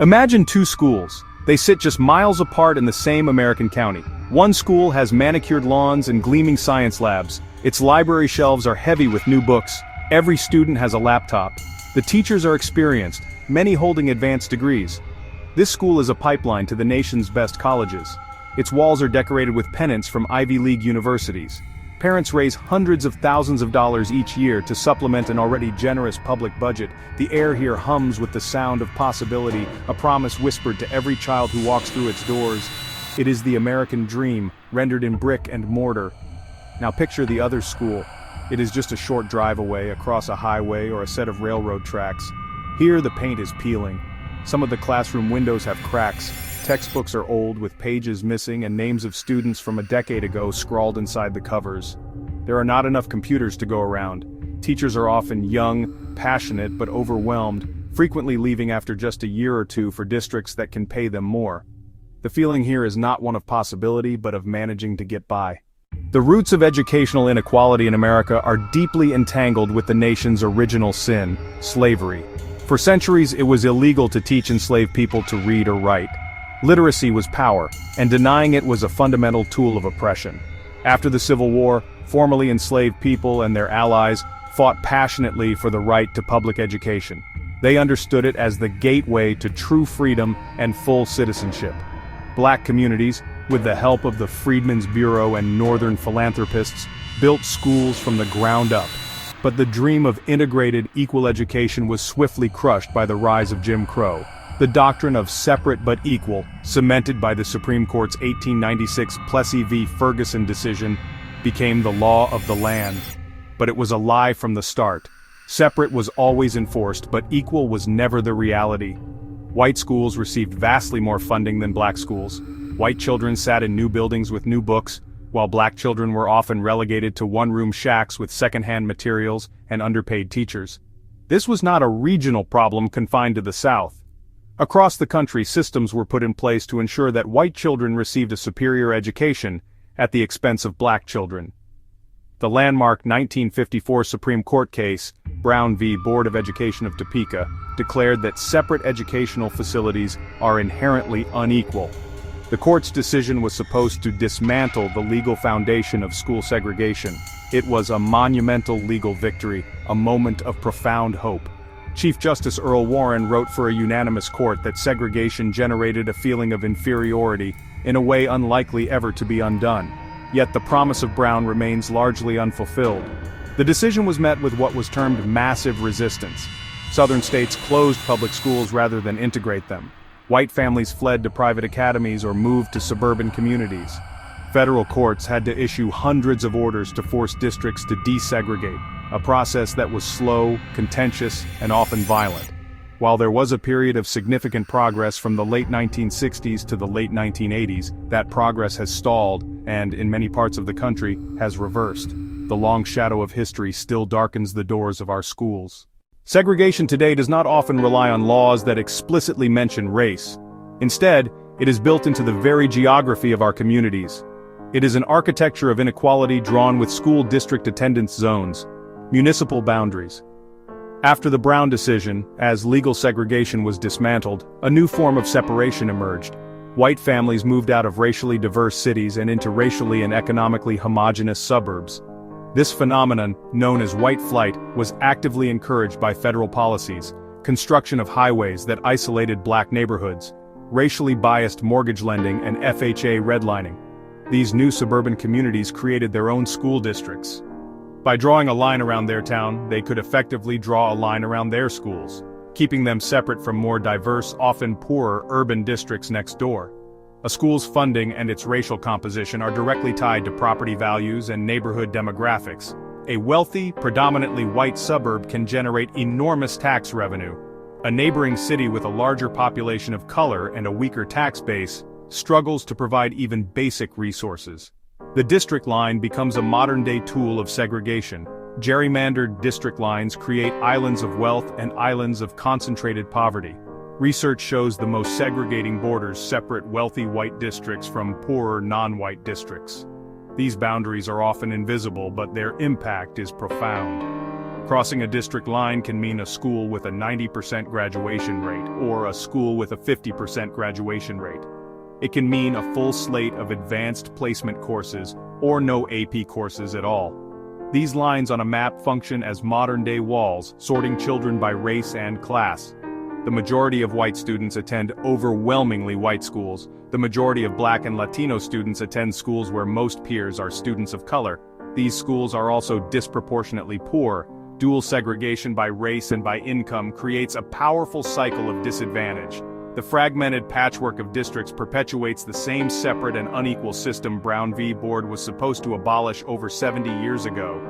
Imagine two schools. They sit just miles apart in the same American county. One school has manicured lawns and gleaming science labs. Its library shelves are heavy with new books. Every student has a laptop. The teachers are experienced, many holding advanced degrees. This school is a pipeline to the nation's best colleges. Its walls are decorated with pennants from Ivy League universities. Parents raise hundreds of thousands of dollars each year to supplement an already generous public budget. The air here hums with the sound of possibility, a promise whispered to every child who walks through its doors. It is the American dream, rendered in brick and mortar. Now picture the other school. It is just a short drive away, across a highway or a set of railroad tracks. Here the paint is peeling. Some of the classroom windows have cracks. Textbooks are old with pages missing and names of students from a decade ago scrawled inside the covers. There are not enough computers to go around. Teachers are often young, passionate, but overwhelmed, frequently leaving after just a year or two for districts that can pay them more. The feeling here is not one of possibility, but of managing to get by. The roots of educational inequality in America are deeply entangled with the nation's original sin, slavery. For centuries, it was illegal to teach enslaved people to read or write. Literacy was power, and denying it was a fundamental tool of oppression. After the Civil War, formerly enslaved people and their allies fought passionately for the right to public education. They understood it as the gateway to true freedom and full citizenship. Black communities, with the help of the Freedmen's Bureau and Northern philanthropists, built schools from the ground up. But the dream of integrated, equal education was swiftly crushed by the rise of Jim Crow. The doctrine of separate but equal, cemented by the Supreme Court's 1896 Plessy v. Ferguson decision, became the law of the land. But it was a lie from the start. Separate was always enforced, but equal was never the reality. White schools received vastly more funding than black schools. White children sat in new buildings with new books, while black children were often relegated to one-room shacks with second-hand materials and underpaid teachers. This was not a regional problem confined to the South. Across the country, systems were put in place to ensure that white children received a superior education at the expense of black children. The landmark 1954 Supreme Court case, Brown v. Board of Education of Topeka, declared that separate educational facilities are inherently unequal. The court's decision was supposed to dismantle the legal foundation of school segregation. It was a monumental legal victory, a moment of profound hope. Chief Justice Earl Warren wrote for a unanimous court that segregation generated a feeling of inferiority in a way unlikely ever to be undone. Yet the promise of Brown remains largely unfulfilled. The decision was met with what was termed massive resistance. Southern states closed public schools rather than integrate them. White families fled to private academies or moved to suburban communities. Federal courts had to issue hundreds of orders to force districts to desegregate, a process that was slow, contentious, and often violent. While there was a period of significant progress from the late 1960s to the late 1980s, that progress has stalled and, in many parts of the country, has reversed. The long shadow of history still darkens the doors of our schools. Segregation today does not often rely on laws that explicitly mention race. Instead, it is built into the very geography of our communities. It is an architecture of inequality drawn with school district attendance zones, municipal boundaries. After the Brown decision, as legal segregation was dismantled, a new form of separation emerged. White families moved out of racially diverse cities and into racially and economically homogeneous suburbs. This phenomenon, known as white flight, was actively encouraged by federal policies: construction of highways that isolated black neighborhoods, racially biased mortgage lending, and FHA redlining. These new suburban communities created their own school districts. By drawing a line around their town, they could effectively draw a line around their schools, keeping them separate from more diverse, often poorer, urban districts next door. A school's funding and its racial composition are directly tied to property values and neighborhood demographics. A wealthy, predominantly white suburb can generate enormous tax revenue. A neighboring city with a larger population of color and a weaker tax base struggles to provide even basic resources. The district line becomes a modern-day tool of segregation. Gerrymandered district lines create islands of wealth and islands of concentrated poverty. Research shows the most segregating borders separate wealthy white districts from poorer non-white districts. These boundaries are often invisible, but their impact is profound. Crossing a district line can mean a school with a 90% graduation rate or a school with a 50% graduation rate. It can mean a full slate of advanced placement courses or no AP courses at all. These lines on a map function as modern-day walls, sorting children by race and class. The majority of white students attend overwhelmingly white schools. The majority of Black and Latino students attend schools where most peers are students of color. These schools are also disproportionately poor. Dual segregation by race and by income creates a powerful cycle of disadvantage. The fragmented patchwork of districts perpetuates the same separate and unequal system Brown v. Board was supposed to abolish over 70 years ago.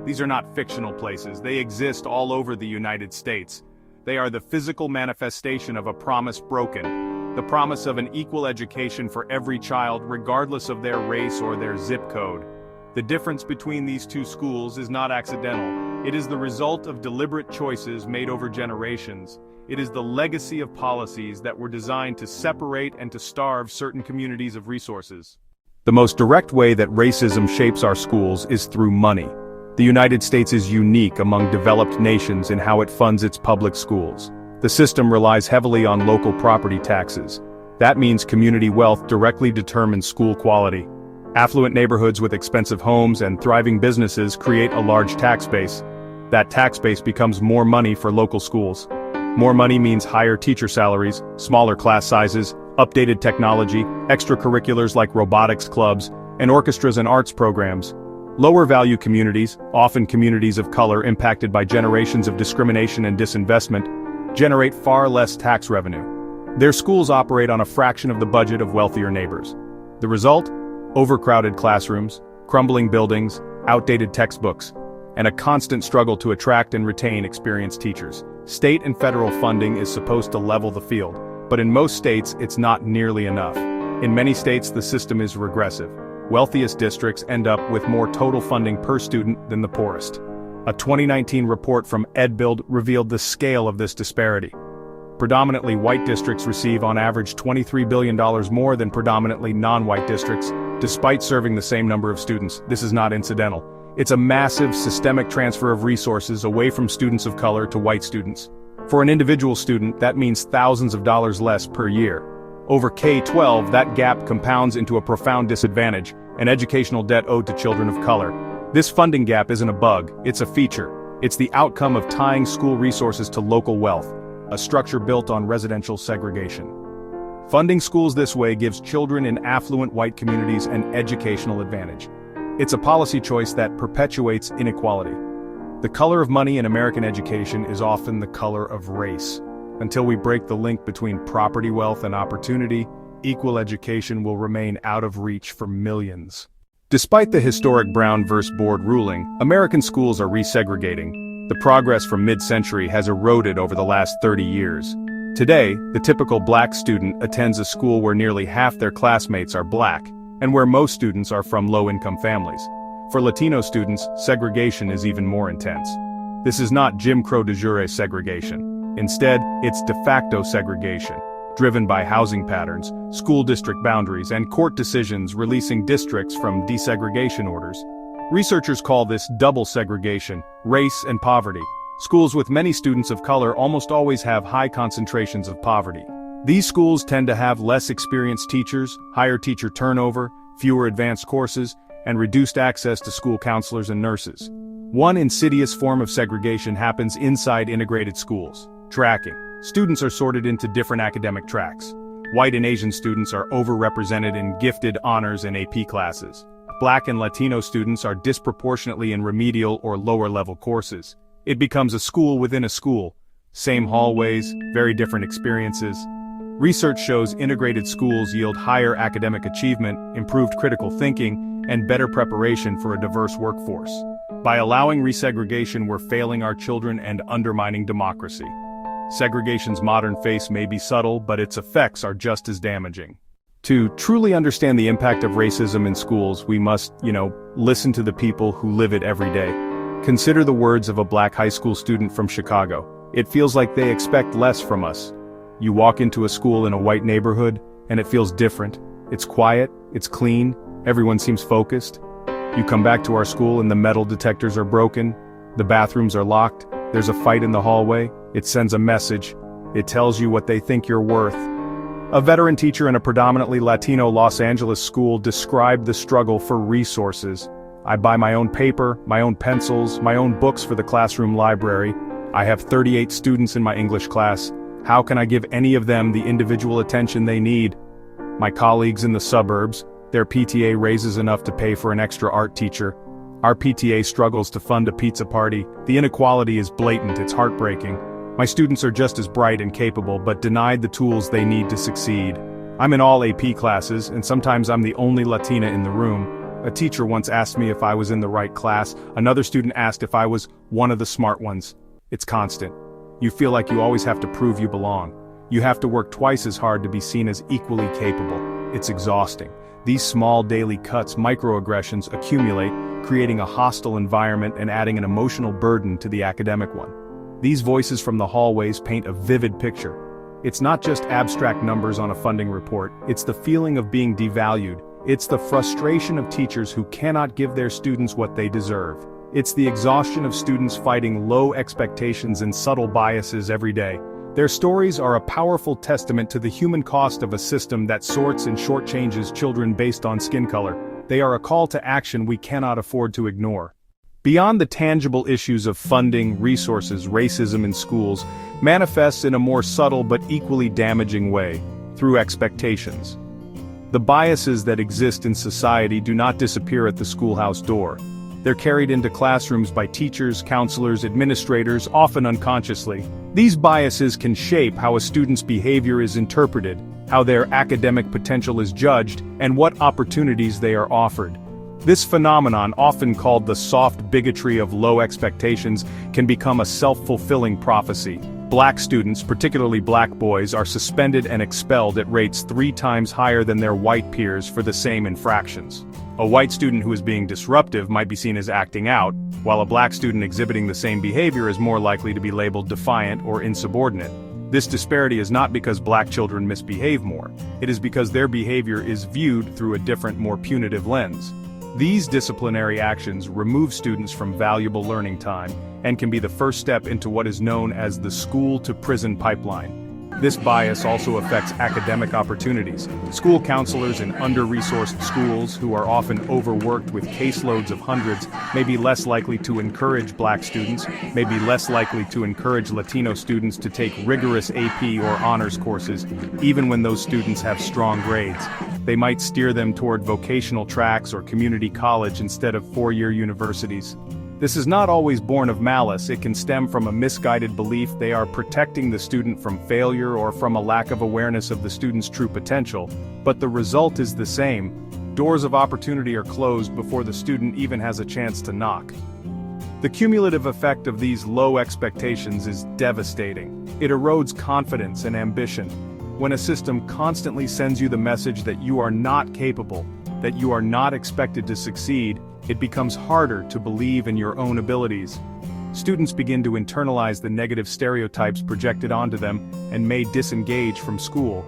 These are not fictional places, they exist all over the United States. They are the physical manifestation of a promise broken. The promise of an equal education for every child regardless of their race or their zip code. The difference between these two schools is not accidental. It is the result of deliberate choices made over generations. It is the legacy of policies that were designed to separate and to starve certain communities of resources. The most direct way that racism shapes our schools is through money. The United States is unique among developed nations in how it funds its public schools. The system relies heavily on local property taxes. That means community wealth directly determines school quality. Affluent neighborhoods with expensive homes and thriving businesses create a large tax base. That tax base becomes more money for local schools. More money means higher teacher salaries, smaller class sizes, updated technology, extracurriculars like robotics clubs, and orchestras and arts programs. Lower-value communities, often communities of color impacted by generations of discrimination and disinvestment, generate far less tax revenue. Their schools operate on a fraction of the budget of wealthier neighbors. The result? Overcrowded classrooms, crumbling buildings, outdated textbooks, and a constant struggle to attract and retain experienced teachers. State and federal funding is supposed to level the field, but in most states it's not nearly enough. In many states the system is regressive. Wealthiest districts end up with more total funding per student than the poorest. A 2019 report from EdBuild revealed the scale of this disparity. Predominantly white districts receive on average $23 billion more than predominantly non-white districts, despite serving the same number of students. This is not incidental. It's a massive systemic transfer of resources away from students of color to white students. For an individual student, that means thousands of dollars less per year. Over K-12, that gap compounds into a profound disadvantage, an educational debt owed to children of color. This funding gap isn't a bug, it's a feature. It's the outcome of tying school resources to local wealth, a structure built on residential segregation. Funding schools this way gives children in affluent white communities an educational advantage. It's a policy choice that perpetuates inequality. The color of money in American education is often the color of race. Until we break the link between property wealth and opportunity, equal education will remain out of reach for millions. Despite the historic Brown v. Board ruling, American schools are resegregating. The progress from mid-century has eroded over the last 30 years. Today, the typical Black student attends a school where nearly half their classmates are Black, and where most students are from low-income families. For Latino students, segregation is even more intense. This is not Jim Crow de jure segregation. Instead, it's de facto segregation, driven by housing patterns, school district boundaries, and court decisions releasing districts from desegregation orders. Researchers call this double segregation, race and poverty. Schools with many students of color almost always have high concentrations of poverty. These schools tend to have less experienced teachers, higher teacher turnover, fewer advanced courses, and reduced access to school counselors and nurses. One insidious form of segregation happens inside integrated schools. Tracking. Students are sorted into different academic tracks. White and Asian students are overrepresented in gifted honors and AP classes. Black and Latino students are disproportionately in remedial or lower-level courses. It becomes a school within a school. Same hallways, very different experiences. Research shows integrated schools yield higher academic achievement, improved critical thinking, and better preparation for a diverse workforce. By allowing resegregation, we're failing our children and undermining democracy. Segregation's modern face may be subtle, but its effects are just as damaging. To truly understand the impact of racism in schools, we must, listen to the people who live it every day. Consider the words of a Black high school student from Chicago. It feels like they expect less from us. You walk into a school in a white neighborhood, and it feels different. It's quiet, it's clean, everyone seems focused. You come back to our school and the metal detectors are broken. The bathrooms are locked, there's a fight in the hallway, it sends a message, it tells you what they think you're worth. A veteran teacher in a predominantly Latino Los Angeles school described the struggle for resources. I buy my own paper, my own pencils, my own books for the classroom library. I have 38 students in my English class. How can I give any of them the individual attention they need? My colleagues in the suburbs, their PTA raises enough to pay for an extra art teacher. Our PTA struggles to fund a pizza party. The inequality is blatant, it's heartbreaking. My students are just as bright and capable, but denied the tools they need to succeed. I'm in all AP classes, and sometimes I'm the only Latina in the room. A teacher once asked me if I was in the right class. Another student asked if I was one of the smart ones. It's constant. You feel like you always have to prove you belong. You have to work twice as hard to be seen as equally capable. It's exhausting. These small daily cuts, microaggressions, accumulate, creating a hostile environment and adding an emotional burden to the academic one. These voices from the hallways paint a vivid picture. It's not just abstract numbers on a funding report, it's the feeling of being devalued. It's the frustration of teachers who cannot give their students what they deserve. It's the exhaustion of students fighting low expectations and subtle biases every day. Their stories are a powerful testament to the human cost of a system that sorts and shortchanges children based on skin color. They are a call to action we cannot afford to ignore. Beyond the tangible issues of funding, resources, racism in schools manifests in a more subtle but equally damaging way, through expectations. The biases that exist in society do not disappear at the schoolhouse door. They're carried into classrooms by teachers, counselors, administrators, often unconsciously. These biases can shape how a student's behavior is interpreted, how their academic potential is judged, and what opportunities they are offered. This phenomenon, often called the soft bigotry of low expectations, can become a self-fulfilling prophecy. Black students, particularly black boys, are suspended and expelled at rates 3 times higher than their white peers for the same infractions. A white student who is being disruptive might be seen as acting out, while a black student exhibiting the same behavior is more likely to be labeled defiant or insubordinate. This disparity is not because black children misbehave more. It is because their behavior is viewed through a different, more punitive lens. These disciplinary actions remove students from valuable learning time and can be the first step into what is known as the school-to-prison pipeline. This bias also affects academic opportunities. School counselors in under-resourced schools, who are often overworked with caseloads of hundreds, may be less likely to encourage black students, may be less likely to encourage Latino students to take rigorous AP or honors courses, even when those students have strong grades. They might steer them toward vocational tracks or community college instead of 4-year universities. This is not always born of malice. It can stem from a misguided belief they are protecting the student from failure or from a lack of awareness of the student's true potential, but the result is the same. Doors of opportunity are closed before the student even has a chance to knock. The cumulative effect of these low expectations is devastating. It erodes confidence and ambition. When a system constantly sends you the message that you are not capable, that you are not expected to succeed, it becomes harder to believe in your own abilities. Students begin to internalize the negative stereotypes projected onto them and may disengage from school.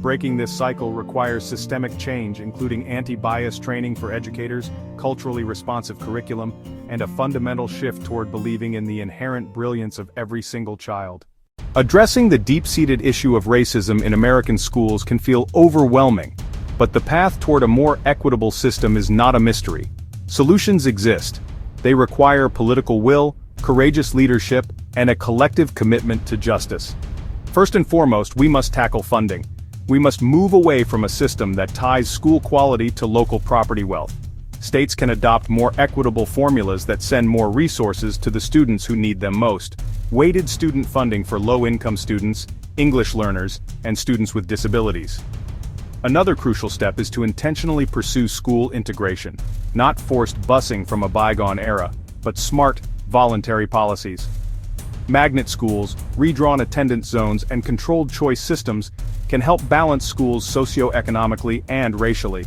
Breaking this cycle requires systemic change, including anti-bias training for educators, culturally responsive curriculum, and a fundamental shift toward believing in the inherent brilliance of every single child. Addressing the deep-seated issue of racism in American schools can feel overwhelming, but the path toward a more equitable system is not a mystery. Solutions exist. They require political will, courageous leadership, and a collective commitment to justice. First and foremost, we must tackle funding. We must move away from a system that ties school quality to local property wealth. States can adopt more equitable formulas that send more resources to the students who need them most. Weighted student funding for low-income students, English learners, and students with disabilities. Another crucial step is to intentionally pursue school integration, not forced busing from a bygone era, but smart, voluntary policies. Magnet schools, redrawn attendance zones, and controlled choice systems can help balance schools socioeconomically and racially.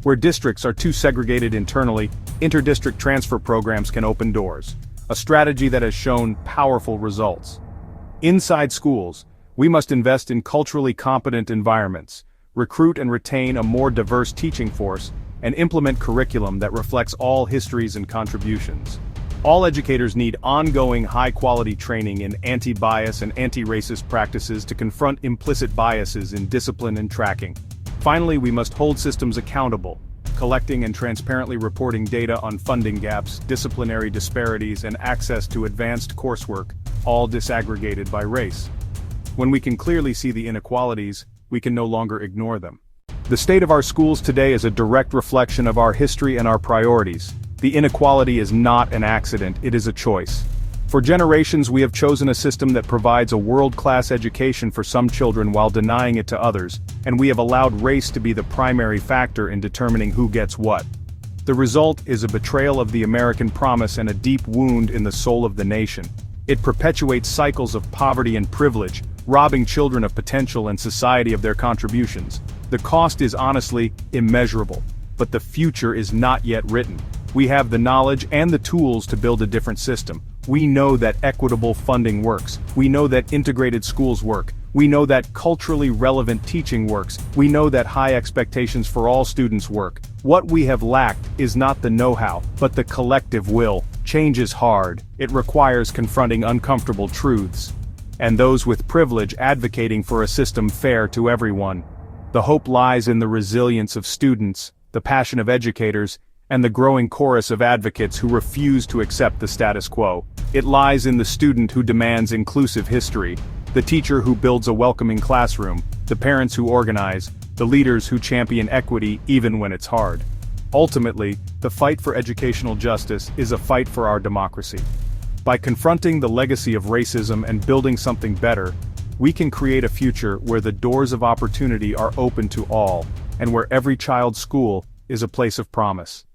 Where districts are too segregated internally, inter-district transfer programs can open doors, a strategy that has shown powerful results. Inside schools, we must invest in culturally competent environments, recruit and retain a more diverse teaching force, and implement curriculum that reflects all histories and contributions. All educators need ongoing high-quality training in anti-bias and anti-racist practices to confront implicit biases in discipline and tracking. Finally, we must hold systems accountable, collecting and transparently reporting data on funding gaps, disciplinary disparities, and access to advanced coursework, all disaggregated by race. When we can clearly see the inequalities, we can no longer ignore them. The state of our schools today is a direct reflection of our history and our priorities. The inequality is not an accident, it is a choice. For generations we have chosen a system that provides a world-class education for some children while denying it to others, and we have allowed race to be the primary factor in determining who gets what. The result is a betrayal of the American promise and a deep wound in the soul of the nation. It perpetuates cycles of poverty and privilege, robbing children of potential and society of their contributions. The cost is honestly immeasurable, but the future is not yet written. We have the knowledge and the tools to build a different system. We know that equitable funding works. We know that integrated schools work. We know that culturally relevant teaching works. We know that high expectations for all students work. What we have lacked is not the know-how, but the collective will. Change is hard. It requires confronting uncomfortable truths. And those with privilege advocating for a system fair to everyone. The hope lies in the resilience of students, the passion of educators, and the growing chorus of advocates who refuse to accept the status quo. It lies in the student who demands inclusive history, the teacher who builds a welcoming classroom, the parents who organize, the leaders who champion equity even when it's hard. Ultimately, the fight for educational justice is a fight for our democracy. By confronting the legacy of racism and building something better, we can create a future where the doors of opportunity are open to all, and where every child's school is a place of promise.